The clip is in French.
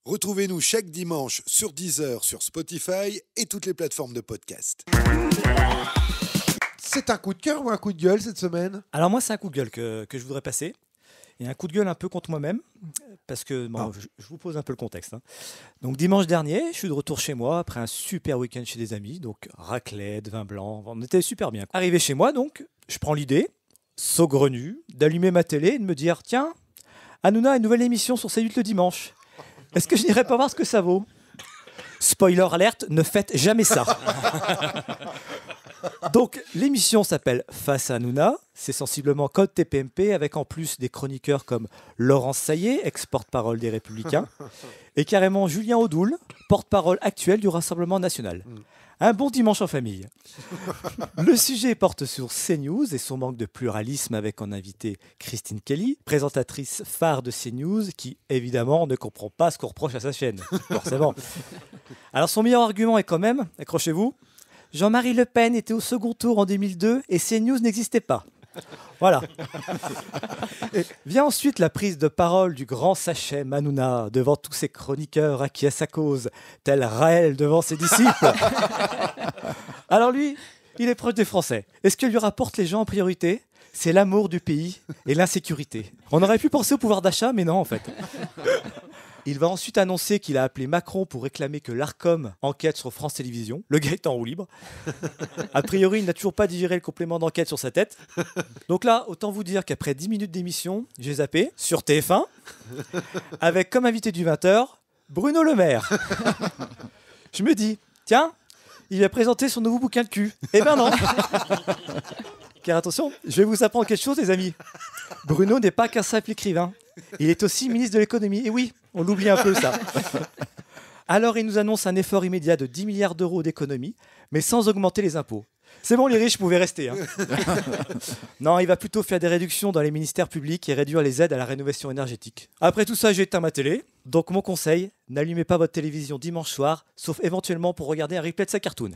Retrouvez-nous chaque dimanche sur Deezer, sur Spotify et toutes les plateformes de podcast. C'est un coup de cœur ou un coup de gueule cette semaine ? Alors moi, c'est un coup de gueule que je voudrais passer. Et un coup de gueule un peu contre moi-même, parce que je vous pose un peu le contexte. Donc dimanche dernier, je suis de retour chez moi après un super week-end chez des amis, donc raclette, vin blanc, on était super bien. Arrivé chez moi, donc, je prends l'idée, saugrenue, d'allumer ma télé et de me dire, tiens, Hanouna a une nouvelle émission sur C8 le dimanche. Est-ce que je n'irai pas voir ce que ça vaut ? Spoiler alerte, ne faites jamais ça. Donc, l'émission s'appelle Face à Hanouna. C'est sensiblement Code TPMP, avec en plus des chroniqueurs comme Laurence Saillet, ex-porte-parole des Républicains, et carrément Julien Audoul, porte-parole actuel du Rassemblement National. Un bon dimanche en famille. Le sujet porte sur CNews et son manque de pluralisme, avec en invité Christine Kelly, présentatrice phare de CNews, qui évidemment ne comprend pas ce qu'on reproche à sa chaîne, forcément. Alors son meilleur argument est quand même, accrochez-vous, Jean-Marie Le Pen était au second tour en 2002 et CNews n'existait pas. Voilà. Et vient ensuite la prise de parole du grand Sachem Hanouna devant tous ses chroniqueurs acquis à sa cause, tel Raël devant ses disciples. Alors lui, il est proche des Français. Et ce que lui rapportent les gens en priorité, c'est l'amour du pays et l'insécurité. On aurait pu penser au pouvoir d'achat, mais non en fait. Il va ensuite annoncer qu'il a appelé Macron pour réclamer que l'Arcom enquête sur France Télévisions. Le gars est en roue libre. A priori, il n'a toujours pas digéré le complément d'enquête sur sa tête. Donc là, autant vous dire qu'après 10 minutes d'émission, j'ai zappé sur TF1, avec comme invité du 20h, Bruno Le Maire. Je me dis, tiens, il va présenter son nouveau bouquin de cul. Eh ben non. Car attention, je vais vous apprendre quelque chose, les amis. Bruno n'est pas qu'un simple écrivain. Il est aussi ministre de l'économie. Et oui, on l'oublie un peu ça. Alors il nous annonce un effort immédiat de 10 milliards d'euros d'économie, mais sans augmenter les impôts. C'est bon, les riches pouvaient rester. Non, il va plutôt faire des réductions dans les ministères publics et réduire les aides à la rénovation énergétique. Après tout ça, j'ai éteint ma télé. Donc mon conseil, n'allumez pas votre télévision dimanche soir, sauf éventuellement pour regarder un replay de sa cartoon.